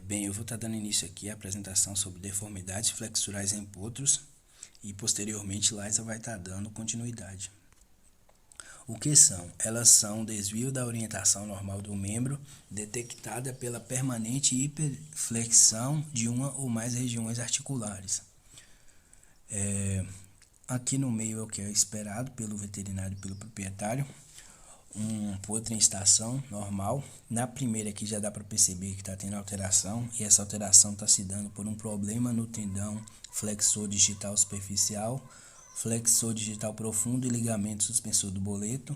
Bem, eu vou estar dando início aqui à apresentação sobre deformidades flexurais em potros e posteriormente Laisa vai estar dando continuidade. O que são? Elas são o desvio da orientação normal do membro detectada pela permanente hiperflexão de uma ou mais regiões articulares. Aqui no meio é o que é esperado pelo veterinário e pelo proprietário. Um potro em estação normal. Na primeira aqui já dá para perceber que está tendo alteração, e essa alteração está se dando por um problema no tendão flexor digital superficial, flexor digital profundo e ligamento suspensor do boleto.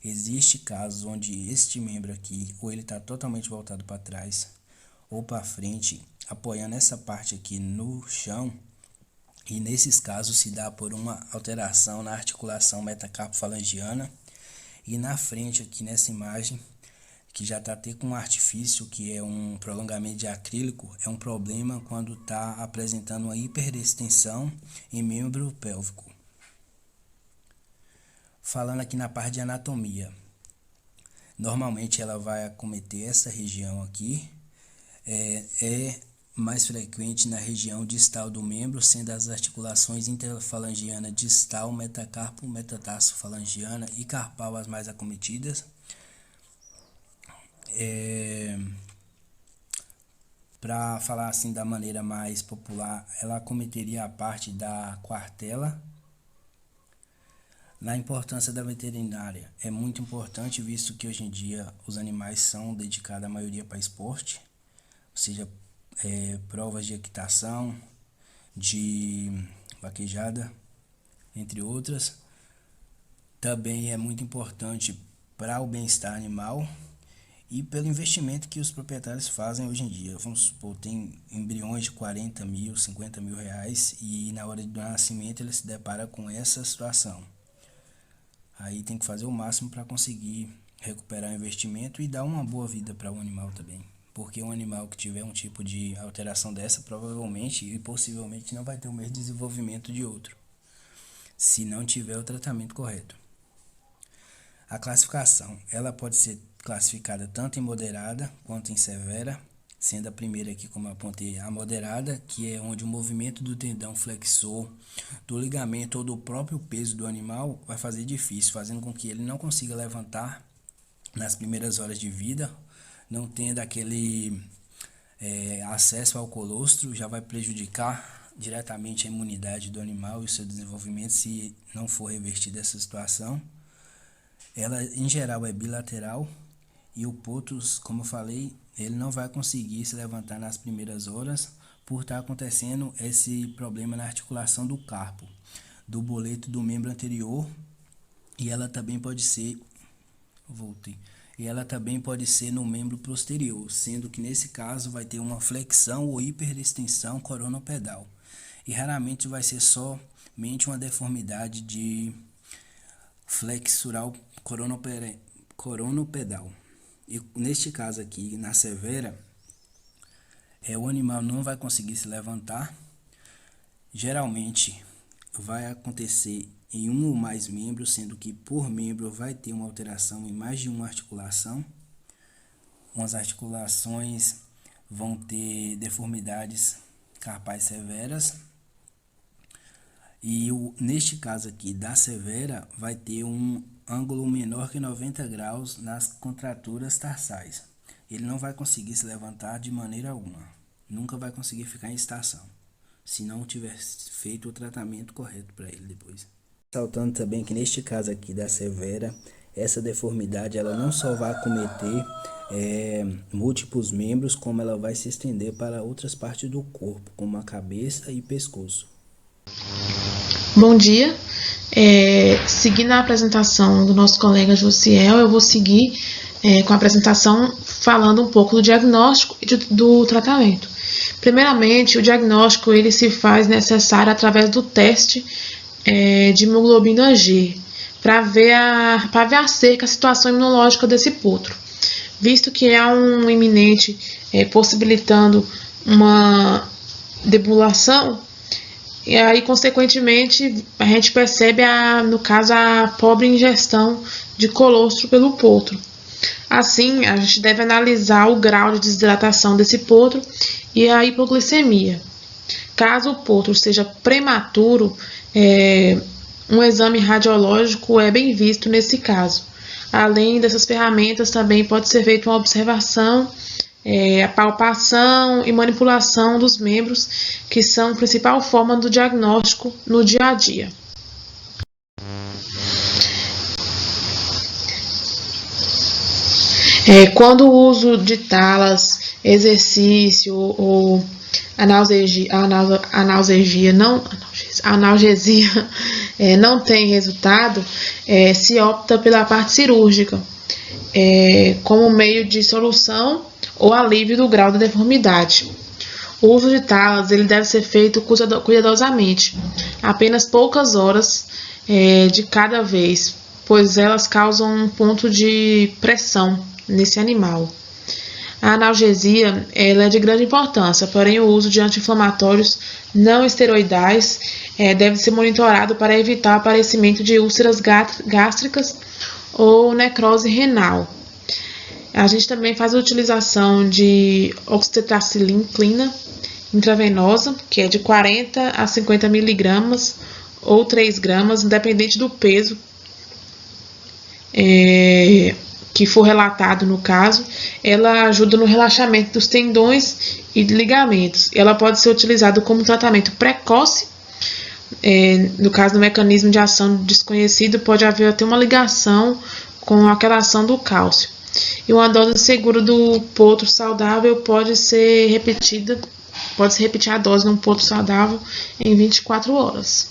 Existe casos onde este membro aqui, ou ele está totalmente voltado para trás ou para frente, apoiando essa parte aqui no chão, e nesses casos se dá por uma alteração na articulação metacarpofalangiana. E na frente aqui nessa imagem, que já está até com um artifício, que é um prolongamento de acrílico, é um problema quando está apresentando uma hiperextensão em membro pélvico. Falando aqui na parte de anatomia, normalmente ela vai acometer essa região aqui, é mais frequente na região distal do membro, sendo as articulações interfalangiana distal, metacarpo, metatarsofalangiana e carpal as mais acometidas. Para falar assim da maneira mais popular, ela acometeria a parte da quartela. Na importância da veterinária, é muito importante, visto que hoje em dia os animais são dedicados a maioria para esporte, ou seja, provas de equitação, de vaquejada, entre outras. Também é muito importante para o bem-estar animal e pelo investimento que os proprietários fazem hoje em dia. Vamos supor, tem embriões de 40 mil, 50 mil reais, e na hora do nascimento ele se depara com essa situação. Aí tem que fazer o máximo para conseguir recuperar o investimento e dar uma boa vida para o animal também. Porque um animal que tiver um tipo de alteração dessa, provavelmente e possivelmente não vai ter o mesmo desenvolvimento de outro, se não tiver o tratamento correto. A classificação, ela pode ser classificada tanto em moderada quanto em severa, sendo a primeira aqui, como eu apontei, a moderada, que é onde o movimento do tendão flexor, do ligamento ou do próprio peso do animal vai fazer difícil, fazendo com que ele não consiga levantar nas primeiras horas de vida, não tendo aquele acesso ao colostro, já vai prejudicar diretamente a imunidade do animal e o seu desenvolvimento se não for revertida essa situação. Ela em geral é bilateral e o potro, como eu falei, ele não vai conseguir se levantar nas primeiras horas por estar acontecendo esse problema na articulação do carpo, do boleto do membro anterior, e ela também pode ser no membro posterior, sendo que nesse caso vai ter uma flexão ou hiperextensão coronopedal. E raramente vai ser somente uma deformidade de flexural coronopedal. E neste caso aqui, na severa, o animal não vai conseguir se levantar. Geralmente vai acontecer em um ou mais membros, sendo que por membro vai ter uma alteração em mais de uma articulação. Umas articulações vão ter deformidades carpais severas. E neste caso aqui da severa vai ter um ângulo menor que 90 graus nas contraturas tarsais. Ele não vai conseguir se levantar de maneira alguma. Nunca vai conseguir ficar em estação, se não tiver feito o tratamento correto para ele depois. Saltando também que neste caso aqui da severa, essa deformidade ela não só vai acometer múltiplos membros, como ela vai se estender para outras partes do corpo, como a cabeça e pescoço. Bom dia. Seguindo a apresentação do nosso colega Josiel, eu vou seguir com a apresentação falando um pouco do diagnóstico e do tratamento. Primeiramente, o diagnóstico ele se faz necessário através do teste de hemoglobina G, para ver acerca a situação imunológica desse potro, visto que há um iminente possibilitando uma debulação. E aí, consequentemente, a gente percebe, no caso, a pobre ingestão de colostro pelo potro. Assim, a gente deve analisar o grau de desidratação desse potro e a hipoglicemia. Caso o potro seja prematuro, um exame radiológico é bem visto nesse caso. Além dessas ferramentas, também pode ser feita uma observação, a palpação e manipulação dos membros, que são a principal forma do diagnóstico no dia a dia. Quando o uso de talas, exercício ou analgesia não tem resultado, se opta pela parte cirúrgica como meio de solução ou alívio do grau da deformidade. O uso de talas ele deve ser feito cuidadosamente, apenas poucas horas de cada vez, pois elas causam um ponto de pressão nesse animal. A analgesia ela é de grande importância, porém o uso de anti-inflamatórios não esteroidais deve ser monitorado para evitar o aparecimento de úlceras gástricas ou necrose renal. A gente também faz a utilização de oxitetraciclina intravenosa, que é de 40 a 50 miligramas ou 3 gramas, independente do peso que for relatado no caso. Ela ajuda no relaxamento dos tendões e ligamentos. Ela pode ser utilizada como tratamento precoce. No caso do mecanismo de ação desconhecido, pode haver até uma ligação com aquela ação do cálcio. E uma dose segura do potro saudável pode se repetir a dose num potro saudável em 24 horas.